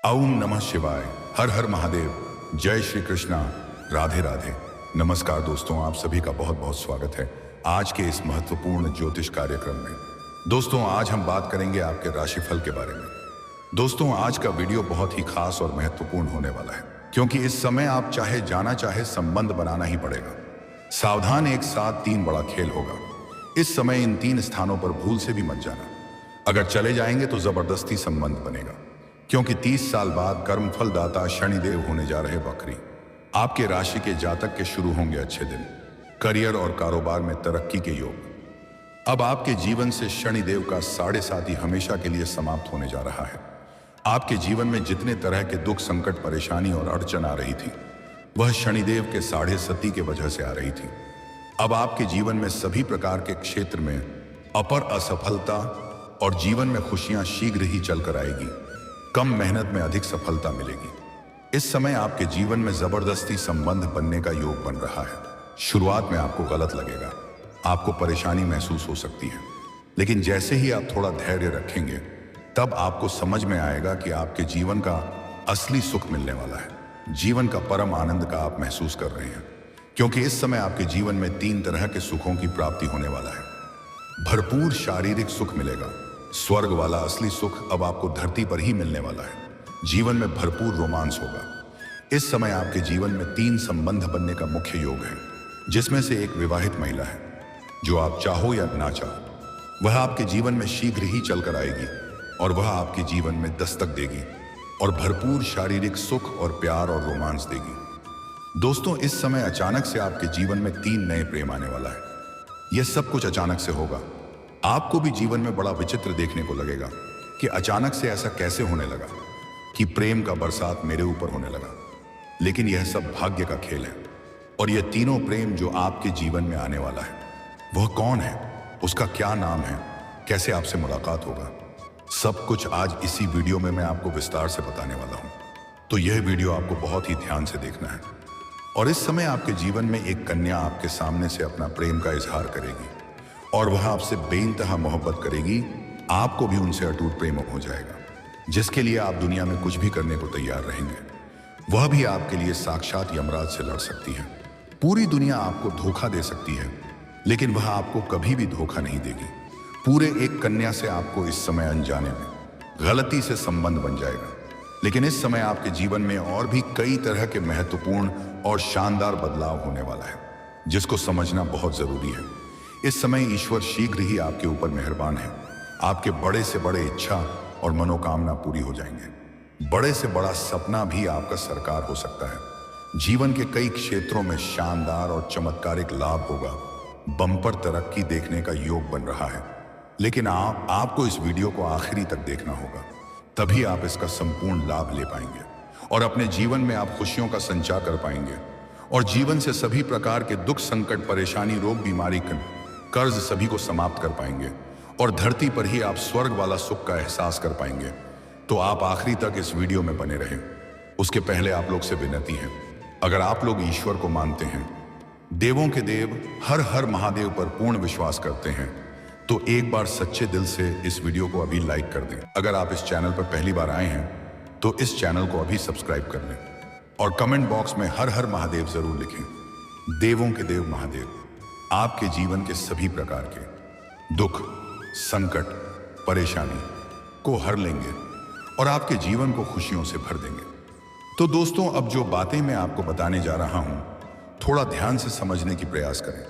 ओम नमः शिवाय। हर हर महादेव। जय श्री कृष्णा। राधे राधे। नमस्कार दोस्तों, आप सभी का बहुत बहुत स्वागत है आज के इस महत्वपूर्ण ज्योतिष कार्यक्रम में। दोस्तों, आज हम बात करेंगे आपके राशिफल के बारे में। दोस्तों, आज का वीडियो बहुत ही खास और महत्वपूर्ण होने वाला है, क्योंकि इस समय आप चाहे जाना चाहे संबंध बनाना ही पड़ेगा। सावधान, एक साथ 3 बड़ा खेल होगा। इस समय इन 3 स्थानों पर भूल से भी मत जाना। अगर चले जाएंगे तो जबरदस्ती संबंध बनेगा, क्योंकि 30 साल बाद कर्मफल दाता शनिदेव होने जा रहे वक्री। आपके राशि के जातक के शुरू होंगे अच्छे दिन, करियर और कारोबार में तरक्की के योग। अब आपके जीवन से शनिदेव का 7.5 हमेशा के लिए समाप्त होने जा रहा है। आपके जीवन में जितने तरह के दुख, संकट, परेशानी और अड़चन आ रही थी, वह शनिदेव के 7.5 के वजह से आ रही थी। अब आपके जीवन में सभी प्रकार के क्षेत्र में अपर असफलता और जीवन में खुशियां शीघ्र ही चलकर आएगी। कम मेहनत में अधिक सफलता मिलेगी। इस समय आपके जीवन में जबरदस्ती संबंध बनने का योग बन रहा है। शुरुआत में आपको गलत लगेगा, आपको परेशानी महसूस हो सकती है, लेकिन जैसे ही आप थोड़ा धैर्य रखेंगे, तब आपको समझ में आएगा कि आपके जीवन का असली सुख मिलने वाला है। जीवन का परम आनंद का आप महसूस कर रहे हैं, क्योंकि इस समय आपके जीवन में 3 तरह के सुखों की प्राप्ति होने वाला है। भरपूर शारीरिक सुख मिलेगा। स्वर्ग वाला असली सुख अब आपको धरती पर ही मिलने वाला है। जीवन में भरपूर रोमांस होगा। इस समय आपके जीवन में 3 संबंध बनने का मुख्य योग है, जिसमें से एक विवाहित महिला है। जो आप चाहो या ना चाहो, वह आपके जीवन में शीघ्र ही चलकर आएगी और वह आपके जीवन में दस्तक देगी और भरपूर शारीरिक सुख और प्यार और रोमांस देगी। दोस्तों, इस समय अचानक से आपके जीवन में 3 नए प्रेम आने वाला है। यह सब कुछ अचानक से होगा। आपको भी जीवन में बड़ा विचित्र देखने को लगेगा कि अचानक से ऐसा कैसे होने लगा कि प्रेम का बरसात मेरे ऊपर होने लगा। लेकिन यह सब भाग्य का खेल है। और यह तीनों प्रेम जो आपके जीवन में आने वाला है, वह कौन है, उसका क्या नाम है, कैसे आपसे मुलाकात होगा, सब कुछ आज इसी वीडियो में मैं आपको विस्तार से बताने वाला हूं। तो यह वीडियो आपको बहुत ही ध्यान से देखना है। और इस समय आपके जीवन में एक कन्या आपके सामने से अपना प्रेम का इजहार करेगी और वह आपसे बेइंतहा मोहब्बत करेगी। आपको भी उनसे अटूट प्रेम हो जाएगा, जिसके लिए आप दुनिया में कुछ भी करने को तैयार रहेंगे। वह भी आपके लिए साक्षात यमराज से लड़ सकती है। पूरी दुनिया आपको धोखा दे सकती है, लेकिन वह आपको कभी भी धोखा नहीं देगी। पूरे एक कन्या से आपको इस समय अनजाने में गलती से संबंध बन जाएगा। लेकिन इस समय आपके जीवन में और भी कई तरह के महत्वपूर्ण और शानदार बदलाव होने वाला है, जिसको समझना बहुत जरूरी है। इस समय ईश्वर शीघ्र ही आपके ऊपर मेहरबान है। आपके बड़े से बड़े इच्छा और मनोकामना पूरी हो जाएंगे। बड़े से बड़ा सपना भी आपका साकार हो सकता है। जीवन के कई क्षेत्रों में शानदार और चमत्कारिक लाभ होगा। बम्पर तरक्की देखने का योग बन रहा है। लेकिन आपको इस वीडियो को आखिरी तक देखना होगा, तभी आप इसका संपूर्ण लाभ ले पाएंगे और अपने जीवन में आप खुशियों का संचार कर पाएंगे और जीवन से सभी प्रकार के दुख, संकट, परेशानी, रोग, बीमारी, कर्ज सभी को समाप्त कर पाएंगे और धरती पर ही आप स्वर्ग वाला सुख का एहसास कर पाएंगे। तो आप आखिरी तक इस वीडियो में बने रहें। उसके पहले आप लोग से विनती है, अगर आप लोग ईश्वर को मानते हैं, देवों के देव हर हर महादेव पर पूर्ण विश्वास करते हैं, तो एक बार सच्चे दिल से इस वीडियो को अभी लाइक कर दें। अगर आप इस चैनल पर पहली बार आए हैं, तो इस चैनल को अभी सब्सक्राइब कर लें और कमेंट बॉक्स में हर हर महादेव जरूर लिखें। देवों के देव महादेव आपके जीवन के सभी प्रकार के दुख, संकट, परेशानी को हर लेंगे और आपके जीवन को खुशियों से भर देंगे। तो दोस्तों, अब जो बातें मैं आपको बताने जा रहा हूं, थोड़ा ध्यान से समझने की प्रयास करें,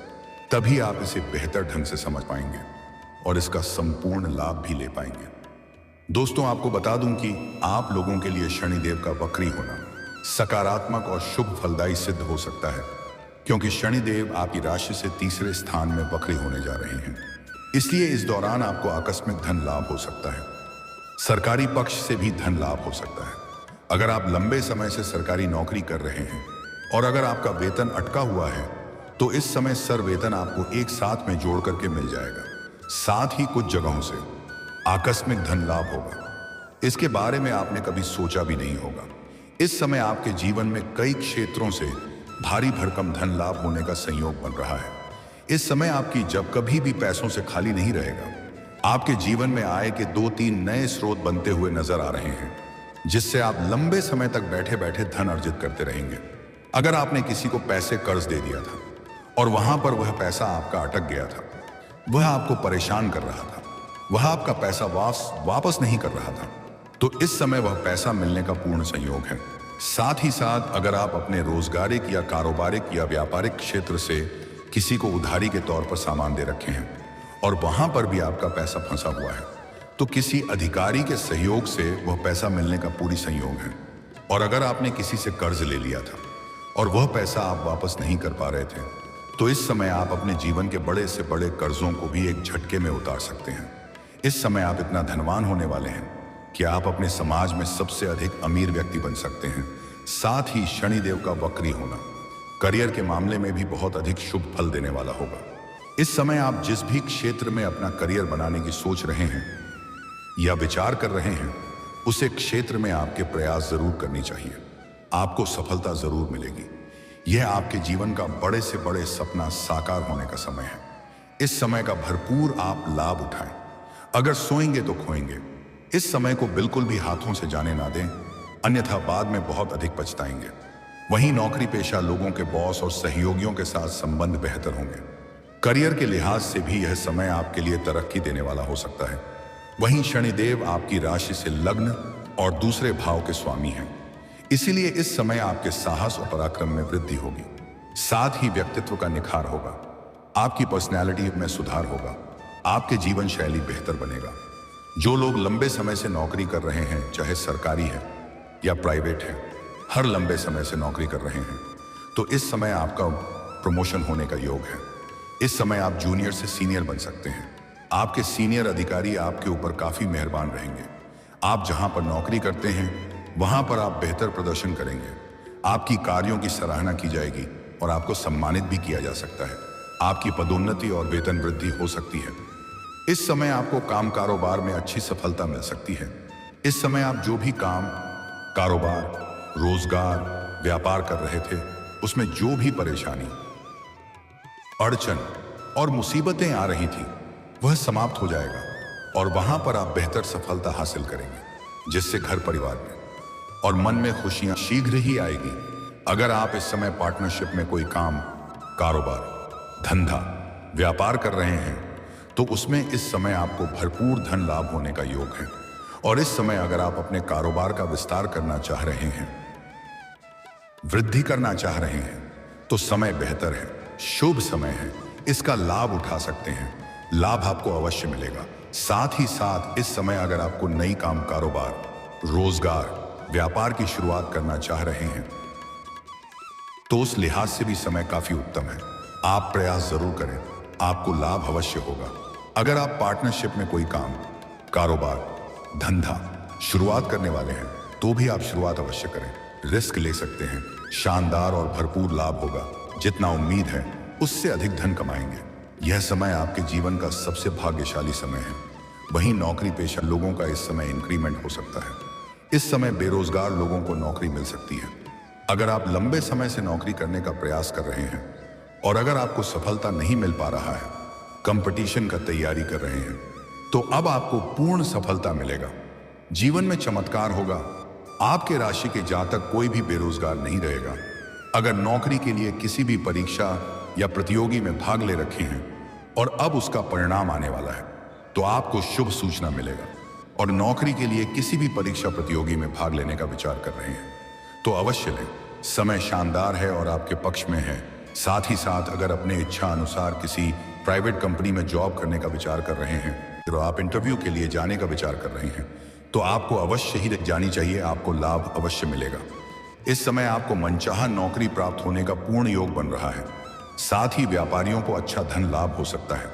तभी आप इसे बेहतर ढंग से समझ पाएंगे और इसका संपूर्ण लाभ भी ले पाएंगे। दोस्तों, आपको बता दूं कि आप लोगों के लिए शनिदेव का वक्री होना सकारात्मक और शुभ फलदायी सिद्ध हो सकता है, क्योंकि शनिदेव आपकी राशि से तीसरे स्थान में वक्री होने जा रहे हैं। इसलिए इस दौरान आपको आकस्मिक धन लाभ हो सकता है। सरकारी पक्ष से भी धन लाभ हो सकता है। अगर आप लंबे समय से सरकारी नौकरी कर रहे हैं और अगर आपका वेतन अटका हुआ है, तो इस समय सर वेतन आपको एक साथ में जोड़ करके मिल जाएगा। साथ ही कुछ जगहों से आकस्मिक धन लाभ होगा। इसके बारे में आपने कभी सोचा भी नहीं होगा। इस समय आपके जीवन में कई क्षेत्रों से भारी भरकम धन लाभ होने का संयोग बन रहा है। इस समय आपकी जब कभी भी पैसों से खाली नहीं रहेगा। आपके जीवन में आय के 2-3 नए स्रोत बनते हुए नजर आ रहे हैं। जिससे आप लंबे समय तक बैठे बैठे धन अर्जित करते रहेंगे। अगर आपने किसी को पैसे कर्ज दे दिया था और वहां पर वह पैसा आपका अटक गया था, वह आपको परेशान कर रहा था, वह आपका पैसा वापस नहीं कर रहा था, तो इस समय वह पैसा मिलने का पूर्ण संयोग है। साथ ही साथ अगर आप अपने रोजगारिक या कारोबारिक या व्यापारिक क्षेत्र से किसी को उधारी के तौर पर सामान दे रखे हैं और वहां पर भी आपका पैसा फंसा हुआ है, तो किसी अधिकारी के सहयोग से वह पैसा मिलने का पूरी संयोग है। और अगर आपने किसी से कर्ज ले लिया था और वह पैसा आप वापस नहीं कर पा रहे थे, तो इस समय आप अपने जीवन के बड़े से बड़े कर्जों को भी एक झटके में उतार सकते हैं। इस समय आप इतना धनवान होने वाले हैं कि आप अपने समाज में सबसे अधिक अमीर व्यक्ति बन सकते हैं। साथ ही शनिदेव का वक्री होना करियर के मामले में भी बहुत अधिक शुभ फल देने वाला होगा। इस समय आप जिस भी क्षेत्र में अपना करियर बनाने की सोच रहे हैं या विचार कर रहे हैं, उसे क्षेत्र में आपके प्रयास जरूर करनी चाहिए। आपको सफलता जरूर मिलेगी। यह आपके जीवन का बड़े से बड़े सपना साकार होने का समय है। इस समय का भरपूर आप लाभ उठाएं। अगर सोएंगे तो खोएंगे। इस समय को बिल्कुल भी हाथों से जाने ना दें, अन्यथा बाद में बहुत अधिक पछताएंगे। वहीं नौकरी पेशा लोगों के बॉस और सहयोगियों के साथ संबंध बेहतर होंगे। करियर के लिहाज से भी यह समय आपके लिए तरक्की देने वाला हो सकता है। वहीं शनिदेव आपकी राशि से लग्न और दूसरे भाव के स्वामी हैं, इसीलिए इस समय आपके साहस और पराक्रम में वृद्धि होगी। साथ ही व्यक्तित्व का निखार होगा, आपकी पर्सनैलिटी में सुधार होगा, आपके जीवन शैली बेहतर बनेगा। जो लोग लंबे समय से नौकरी कर रहे हैं, चाहे सरकारी है या प्राइवेट है, हर लंबे समय से नौकरी कर रहे हैं, तो इस समय आपका प्रमोशन होने का योग है। इस समय आप जूनियर से सीनियर बन सकते हैं। आपके सीनियर अधिकारी आपके ऊपर काफी मेहरबान रहेंगे। आप जहां पर नौकरी करते हैं वहां पर आप बेहतर प्रदर्शन करेंगे। आपकी कार्यों की सराहना की जाएगी और आपको सम्मानित भी किया जा सकता है। आपकी पदोन्नति और वेतन वृद्धि हो सकती है। इस समय आपको काम कारोबार में अच्छी सफलता मिल सकती है। इस समय आप जो भी काम कारोबार रोजगार व्यापार कर रहे थे, उसमें जो भी परेशानी अड़चन और मुसीबतें आ रही थी, वह समाप्त हो जाएगा और वहां पर आप बेहतर सफलता हासिल करेंगे, जिससे घर परिवार में और मन में खुशियां शीघ्र ही आएगी। अगर आप इस समय पार्टनरशिप में कोई काम कारोबार धंधा व्यापार कर रहे हैं, तो उसमें इस समय आपको भरपूर धन लाभ होने का योग है। और इस समय अगर आप अपने कारोबार का विस्तार करना चाह रहे हैं, वृद्धि करना चाह रहे हैं, तो समय बेहतर है, शुभ समय है। इसका लाभ उठा सकते हैं। लाभ आपको अवश्य मिलेगा। साथ ही साथ इस समय अगर आपको नई काम कारोबार रोजगार व्यापार की शुरुआत करना चाह रहे हैं, तो उस लिहाज से भी समय काफी उत्तम है। आप प्रयास जरूर करें, आपको लाभ अवश्य होगा। अगर आप पार्टनरशिप में कोई काम कारोबार धंधा शुरुआत करने वाले हैं, तो भी आप शुरुआत अवश्य करें। रिस्क ले सकते हैं, शानदार और भरपूर लाभ होगा। जितना उम्मीद है उससे अधिक धन कमाएंगे। यह समय आपके जीवन का सबसे भाग्यशाली समय है। वहीं नौकरी पेशा लोगों का इस समय इंक्रीमेंट हो सकता है। इस समय बेरोजगार लोगों को नौकरी मिल सकती है। अगर आप लंबे समय से नौकरी करने का प्रयास कर रहे हैं और अगर आपको सफलता नहीं मिल पा रहा है, कंपटीशन का तैयारी कर रहे हैं, तो अब आपको पूर्ण सफलता मिलेगा। जीवन में चमत्कार होगा। आपके राशि के जातक कोई भी बेरोजगार नहीं रहेगा। अगर नौकरी के लिए किसी भी परीक्षा या प्रतियोगी में भाग ले रखे हैं और अब उसका परिणाम आने वाला है, तो आपको शुभ सूचना मिलेगा। और नौकरी के लिए किसी भी परीक्षा प्रतियोगी में भाग लेने का विचार कर रहे हैं, तो अवश्य लें। समय शानदार है और आपके पक्ष में है। साथ ही साथ अगर अपने इच्छा अनुसार किसी प्राइवेट कंपनी में जॉब करने का विचार कर रहे हैं, तो आप इंटरव्यू के लिए जाने का विचार कर रहे हैं, तो आपको अवश्य ही जानी चाहिए। आपको लाभ अवश्य मिलेगा। इस समय आपको मनचाहा नौकरी प्राप्त होने का पूर्ण योग बन रहा है। साथ ही व्यापारियों को अच्छा धन लाभ हो सकता है।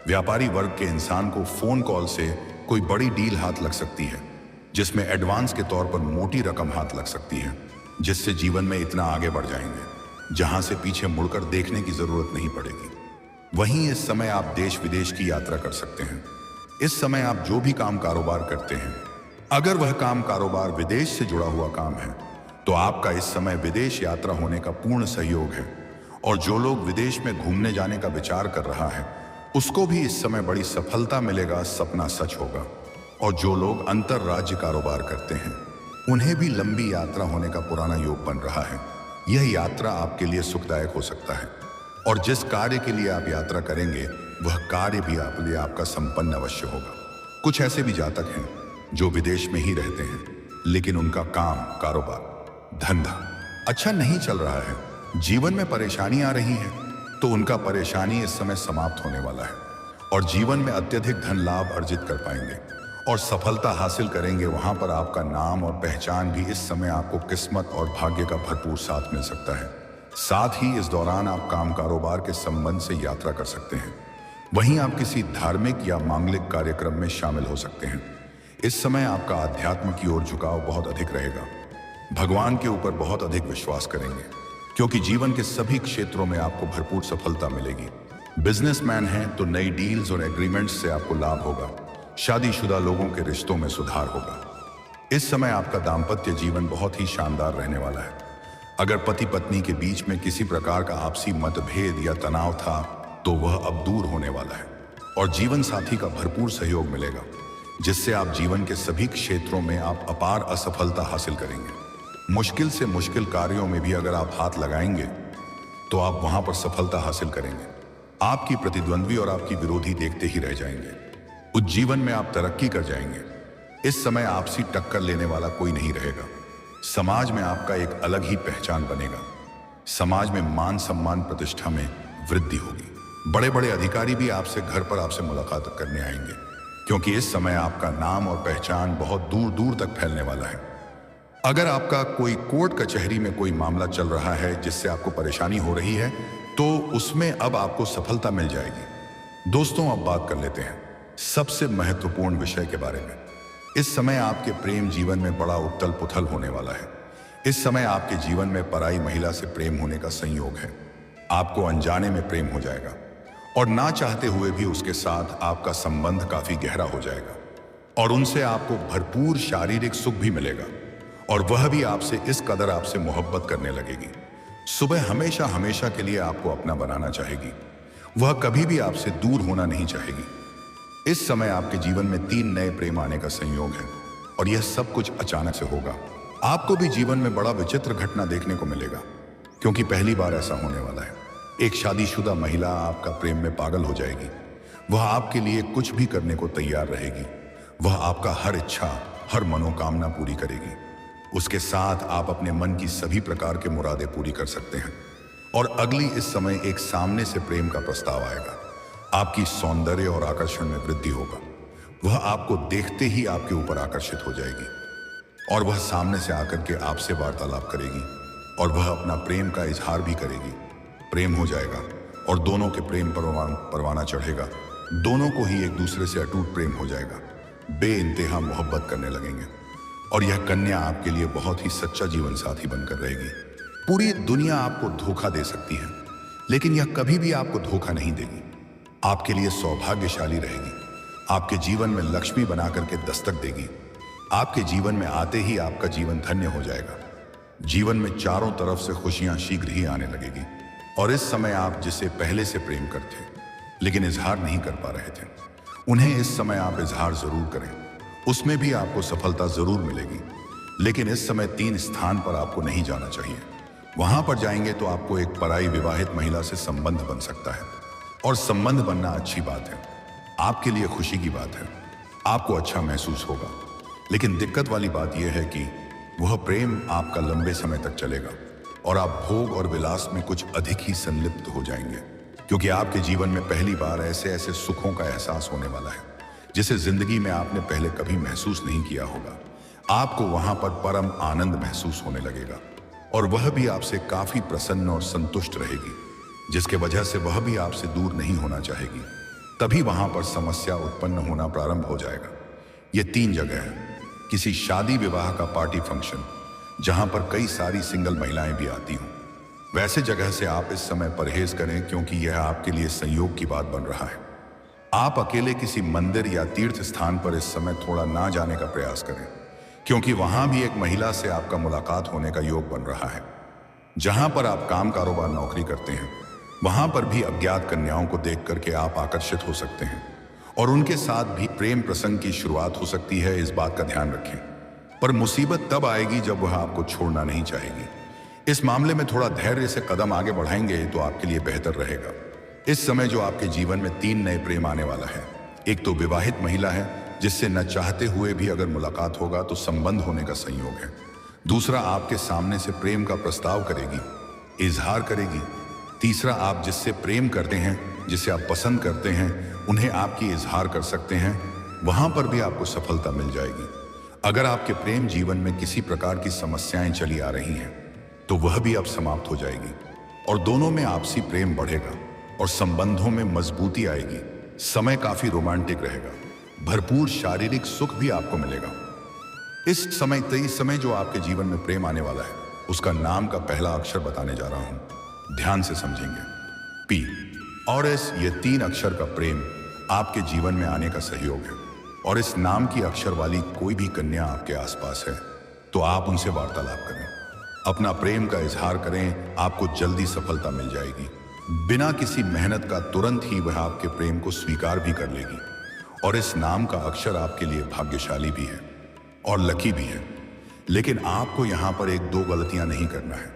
व्यापारी वर्ग के इंसान को फोन कॉल से कोई बड़ी डील हाथ लग सकती है, जिसमें एडवांस के तौर पर मोटी रकम हाथ लग सकती है, जिससे जीवन में इतना आगे बढ़ जाएंगे जहां से पीछे मुड़कर देखने की जरूरत नहीं पड़ेगी। वहीं इस समय आप देश विदेश की यात्रा कर सकते हैं। इस समय आप जो भी काम कारोबार करते हैं, अगर वह काम कारोबार विदेश से जुड़ा हुआ काम है, तो आपका इस समय विदेश यात्रा होने का पूर्ण सहयोग है। और जो लोग विदेश में घूमने जाने का विचार कर रहा है, उसको भी इस समय बड़ी सफलता मिलेगा, सपना सच होगा। और जो लोग अंतरराज्य कारोबार करते हैं उन्हें भी लंबी यात्रा होने का पुराना योग बन रहा है। यह यात्रा आपके लिए सुखदायक हो सकता है और जिस कार्य के लिए आप यात्रा करेंगे वह कार्य भी आपके लिए आपका संपन्न अवश्य होगा। कुछ ऐसे भी जातक हैं जो विदेश में ही रहते हैं लेकिन उनका काम, कारोबार, धंधा अच्छा नहीं चल रहा है, जीवन में परेशानी आ रही है, तो उनका परेशानी इस समय समाप्त होने वाला है और जीवन में अत्यधिक धन लाभ अर्जित कर पाएंगे और सफलता हासिल करेंगे। वहां पर आपका नाम और पहचान भी इस समय आपको किस्मत और भाग्य का भरपूर साथ मिल सकता है। साथ ही इस दौरान आप काम कारोबार के संबंध से यात्रा कर सकते हैं। वहीं आप किसी धार्मिक या मांगलिक कार्यक्रम में शामिल हो सकते हैं। इस समय आपका आध्यात्म की ओर झुकाव बहुत अधिक रहेगा। भगवान के ऊपर बहुत अधिक विश्वास करेंगे क्योंकि जीवन के सभी क्षेत्रों में आपको भरपूर सफलता मिलेगी। बिजनेसमैन हैं तो नई डील्स और एग्रीमेंट्स से आपको लाभ होगा। शादीशुदा लोगों के रिश्तों में सुधार होगा। इस समय आपका दाम्पत्य जीवन बहुत ही शानदार रहने वाला है। अगर पति पत्नी के बीच में किसी प्रकार का आपसी मतभेद या तनाव था तो वह अब दूर होने वाला है और जीवन साथी का भरपूर सहयोग मिलेगा जिससे आप जीवन के सभी क्षेत्रों में आप अपार असफलता हासिल करेंगे। मुश्किल से मुश्किल कार्यों में भी अगर आप हाथ लगाएंगे तो आप वहां पर सफलता हासिल करेंगे। आपकी प्रतिद्वंद्वी और आपकी विरोधी देखते ही रह जाएंगे। उस जीवन में आप तरक्की कर जाएंगे। इस समय आपसी टक्कर लेने वाला कोई नहीं रहेगा। समाज में आपका एक अलग ही पहचान बनेगा। समाज में मान सम्मान प्रतिष्ठा में वृद्धि होगी। बड़े बड़े अधिकारी भी आपसे घर पर आपसे मुलाकात करने आएंगे क्योंकि इस समय आपका नाम और पहचान बहुत दूर दूर तक फैलने वाला है। अगर आपका कोई कोर्ट कचहरी में कोई मामला चल रहा है जिससे आपको परेशानी हो रही है तो उसमें अब आपको सफलता मिल जाएगी। दोस्तों, अब बात कर लेते हैं सबसे महत्वपूर्ण विषय के बारे में। इस समय आपके प्रेम जीवन में बड़ा उथल पुथल होने वाला है। इस समय आपके जीवन में पराई महिला से प्रेम होने का संयोग है। आपको अनजाने में प्रेम हो जाएगा और ना चाहते हुए भी उसके साथ आपका संबंध काफी गहरा हो जाएगा और उनसे आपको भरपूर शारीरिक सुख भी मिलेगा और वह भी आपसे इस कदर आपसे मोहब्बत करने लगेगी। सुबह हमेशा हमेशा के लिए आपको अपना बनाना चाहेगी। वह कभी भी आपसे दूर होना नहीं चाहेगी। इस समय आपके जीवन में 3 नए प्रेम आने का संयोग है और यह सब कुछ अचानक से होगा। आपको भी जीवन में बड़ा विचित्र घटना देखने को मिलेगा क्योंकि पहली बार ऐसा होने वाला है। एक शादीशुदा महिला आपका प्रेम में पागल हो जाएगी। वह आपके लिए कुछ भी करने को तैयार रहेगी। वह आपका हर इच्छा, हर मनोकामना पूरी करेगी। उसके साथ आप अपने मन की सभी प्रकार के मुरादें पूरी कर सकते हैं और अगली इस समय एक सामने से प्रेम का प्रस्ताव आएगा। आपकी सौंदर्य और आकर्षण में वृद्धि होगा। वह आपको देखते ही आपके ऊपर आकर्षित हो जाएगी और वह सामने से आकर के आपसे वार्तालाप करेगी और वह अपना प्रेम का इजहार भी करेगी। प्रेम हो जाएगा और दोनों के प्रेम परवाना चढ़ेगा। दोनों को ही एक दूसरे से अटूट प्रेम हो जाएगा। बेइंतहा मोहब्बत करने लगेंगे और यह कन्या आपके लिए बहुत ही सच्चा जीवन साथी बनकर रहेगी। पूरी दुनिया आपको धोखा दे सकती है लेकिन यह कभी भी आपको धोखा नहीं देगी। आपके लिए सौभाग्यशाली रहेगी। आपके जीवन में लक्ष्मी बना करके दस्तक देगी। आपके जीवन में आते ही आपका जीवन धन्य हो जाएगा। जीवन में चारों तरफ से खुशियां शीघ्र ही आने लगेगी और इस समय आप जिसे पहले से प्रेम करते लेकिन इजहार नहीं कर पा रहे थे, उन्हें इस समय आप इजहार जरूर करें। उसमें भी आपको सफलता जरूर मिलेगी। लेकिन इस समय 3 स्थान पर आपको नहीं जाना चाहिए। वहां पर जाएंगे तो आपको एक पराई विवाहित महिला से संबंध बन सकता है और संबंध बनना अच्छी बात है, आपके लिए खुशी की बात है। आपको अच्छा महसूस होगा। लेकिन दिक्कत वाली बात यह है कि वह प्रेम आपका लंबे समय तक चलेगा और आप भोग और विलास में कुछ अधिक ही संलिप्त हो जाएंगे क्योंकि आपके जीवन में पहली बार ऐसे ऐसे सुखों का एहसास होने वाला है जिसे जिंदगी में आपने पहले कभी महसूस नहीं किया होगा। आपको वहां पर परम आनंद महसूस होने लगेगा और वह भी आपसे काफी प्रसन्न और संतुष्ट रहेगी जिसके वजह से वह भी आपसे दूर नहीं होना चाहेगी। तभी वहां पर समस्या उत्पन्न होना प्रारंभ हो जाएगा। ये 3 जगह है। किसी शादी विवाह का पार्टी फंक्शन जहां पर कई सारी सिंगल महिलाएं भी आती हों, वैसे जगह से आप इस समय परहेज करें क्योंकि यह आपके लिए संयोग की बात बन रहा है। आप अकेले किसी मंदिर या तीर्थ स्थान पर इस समय थोड़ा ना जाने का प्रयास करें क्योंकि वहां भी एक महिला से आपका मुलाकात होने का योग बन रहा है। जहां पर आप काम कारोबार नौकरी करते हैं वहां पर भी अज्ञात कन्याओं को देख करके आप आकर्षित हो सकते हैं और उनके साथ भी प्रेम प्रसंग की शुरुआत हो सकती है। इस बात का ध्यान रखें। पर मुसीबत तब आएगी जब वह आपको छोड़ना नहीं चाहेगी। इस मामले में थोड़ा धैर्य से कदम आगे बढ़ाएंगे तो आपके लिए बेहतर रहेगा। इस समय जो आपके जीवन में 3 नए प्रेम आने वाला है। एक तो विवाहित महिला है जिससे न चाहते हुए भी अगर मुलाकात होगा तो संबंध होने का संयोग है। दूसरा, आपके सामने से प्रेम का प्रस्ताव करेगी, इजहार करेगी। तीसरा, आप जिससे प्रेम करते हैं, जिसे आप पसंद करते हैं, उन्हें आपकी इजहार कर सकते हैं, वहां पर भी आपको सफलता मिल जाएगी। अगर आपके प्रेम जीवन में किसी प्रकार की समस्याएं चली आ रही हैं तो वह भी अब समाप्त हो जाएगी और दोनों में आपसी प्रेम बढ़ेगा और संबंधों में मजबूती आएगी। समय काफी रोमांटिक रहेगा, भरपूर शारीरिक सुख भी आपको मिलेगा। इस समय जो आपके जीवन में प्रेम आने वाला है उसका नाम का पहला अक्षर बताने जा रहा हूं, ध्यान से समझेंगे। पी और एस, ये 3 अक्षर का प्रेम आपके जीवन में आने का सहयोग है। और इस नाम की अक्षर वाली कोई भी कन्या आपके आसपास है तो आप उनसे वार्तालाप करें, अपना प्रेम का इजहार करें, आपको जल्दी सफलता मिल जाएगी। बिना किसी मेहनत का तुरंत ही वह आपके प्रेम को स्वीकार भी कर लेगी। और इस नाम का अक्षर आपके लिए भाग्यशाली भी है और लकी भी है। लेकिन आपको यहां पर 1-2 गलतियां नहीं करना है,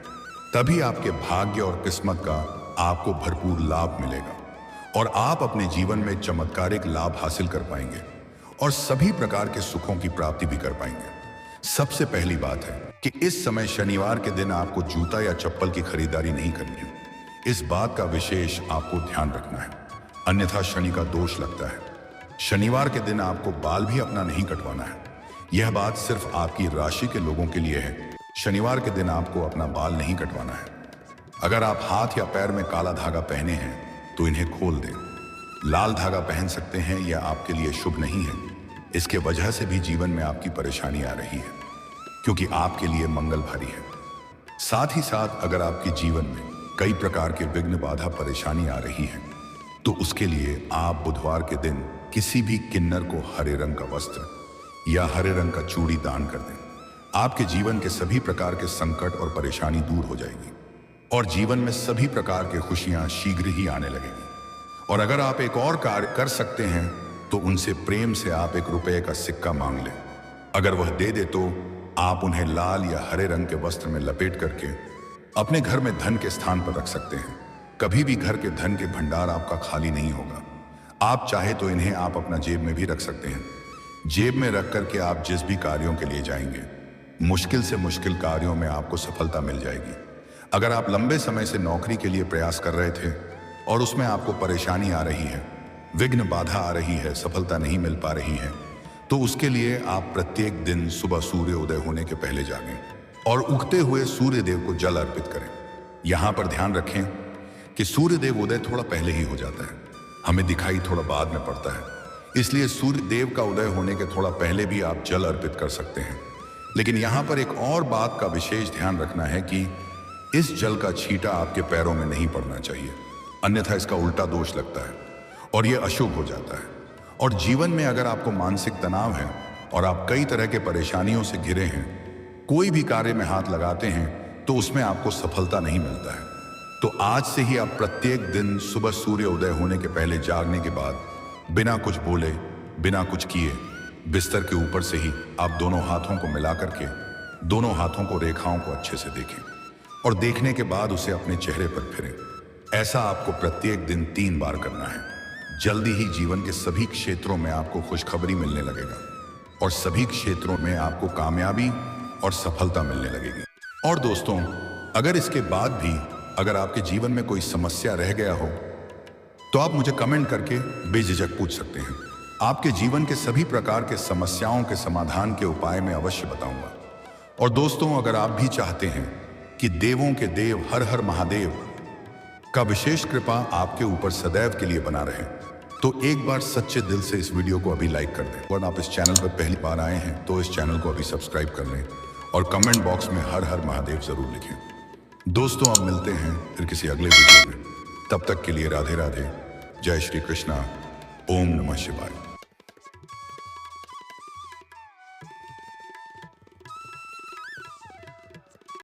तभी आपके भाग्य और किस्मत का आपको भरपूर लाभ मिलेगा और आप अपने जीवन में चमत्कारिक लाभ हासिल कर पाएंगे और सभी प्रकार के सुखों की प्राप्ति भी कर पाएंगे। सबसे पहली बात है कि इस समय शनिवार के दिन आपको जूता या चप्पल की खरीदारी नहीं करनी है। इस बात का विशेष आपको ध्यान रखना है, अन्यथा शनि का दोष लगता है। शनिवार के दिन आपको बाल भी अपना नहीं कटवाना है। यह बात सिर्फ आपकी राशि के लोगों के लिए है। शनिवार के दिन आपको अपना बाल नहीं कटवाना है। अगर आप हाथ या पैर में काला धागा पहने हैं तो इन्हें खोल दें। लाल धागा पहन सकते हैं, यह आपके लिए शुभ नहीं है। इसके वजह से भी जीवन में आपकी परेशानी आ रही है क्योंकि आपके लिए मंगल भारी है। साथ ही साथ अगर आपके जीवन में कई प्रकार के विघ्न, बाधा, परेशानी आ रही है तो उसके लिए आप बुधवार के दिन किसी भी किन्नर को हरे रंग का वस्त्र या हरे रंग का चूड़ी दान कर दें। आपके जीवन के सभी प्रकार के संकट और परेशानी दूर हो जाएगी और जीवन में सभी प्रकार की खुशियां शीघ्र ही आने लगेंगी। और अगर आप एक और कार्य कर सकते हैं तो उनसे प्रेम से आप 1 रुपये का सिक्का मांग लें। अगर वह दे दे तो आप उन्हें लाल या हरे रंग के वस्त्र में लपेट करके अपने घर में धन के स्थान पर रख सकते हैं। कभी भी घर के धन के भंडार आपका खाली नहीं होगा। आप चाहे तो इन्हें आप अपना जेब में भी रख सकते हैं। जेब में रख करके आप जिस भी कार्यों के लिए जाएंगे, मुश्किल से मुश्किल कार्यों में आपको सफलता मिल जाएगी। अगर आप लंबे समय से नौकरी के लिए प्रयास कर रहे थे और उसमें आपको परेशानी आ रही है, विघ्न, बाधा आ रही है, सफलता नहीं मिल पा रही है, तो उसके लिए आप प्रत्येक दिन सुबह सूर्य उदय होने के पहले जागें और उगते हुए सूर्य देव को जल अर्पित करें। यहां पर ध्यान रखें कि सूर्य देव उदय थोड़ा पहले ही हो जाता है, हमें दिखाई थोड़ा बाद में पड़ता है। इसलिए सूर्य देव का उदय होने के थोड़ा पहले भी आप जल अर्पित कर सकते हैं। लेकिन यहां पर एक और बात का विशेष ध्यान रखना है कि इस जल का छींटा आपके पैरों में नहीं पड़ना चाहिए, अन्यथा इसका उल्टा दोष लगता है और यह अशुभ हो जाता है। और जीवन में अगर आपको मानसिक तनाव है और आप कई तरह के परेशानियों से घिरे हैं, कोई भी कार्य में हाथ लगाते हैं तो उसमें आपको सफलता नहीं मिलता है, तो आज से ही आप प्रत्येक दिन सुबह सूर्य उदय होने के पहले जागने के बाद बिना कुछ बोले, बिना कुछ किए, बिस्तर के ऊपर से ही आप दोनों हाथों को मिला करके दोनों हाथों को, रेखाओं को अच्छे से देखें और देखने के बाद उसे अपने चेहरे पर फिरें। ऐसा आपको प्रत्येक दिन 3 बार करना है। जल्दी ही जीवन के सभी क्षेत्रों में आपको खुशखबरी मिलने लगेगा और सभी क्षेत्रों में आपको कामयाबी और सफलता मिलने लगेगी। और दोस्तों, अगर इसके बाद भी अगर आपके जीवन में कोई समस्या रह गया हो तो आप मुझे कमेंट करके बेझिझक पूछ सकते हैं। आपके जीवन के सभी प्रकार के समस्याओं के समाधान के उपाय मैं अवश्य बताऊंगा। और दोस्तों, अगर आप भी चाहते हैं कि देवों के देव हर हर महादेव का विशेष कृपा आपके ऊपर सदैव के लिए बना रहे, तो एक बार सच्चे दिल से इस वीडियो को अभी लाइक कर दें। और आप इस चैनल पर पहली बार आए हैं तो इस चैनल को अभी सब्सक्राइब कर लें और कमेंट बॉक्स में हर हर महादेव जरूर लिखें। दोस्तों, अब मिलते हैं फिर किसी अगले वीडियो में। तब तक के लिए राधे राधे, जय श्री कृष्णा, ओम नमः शिवाय।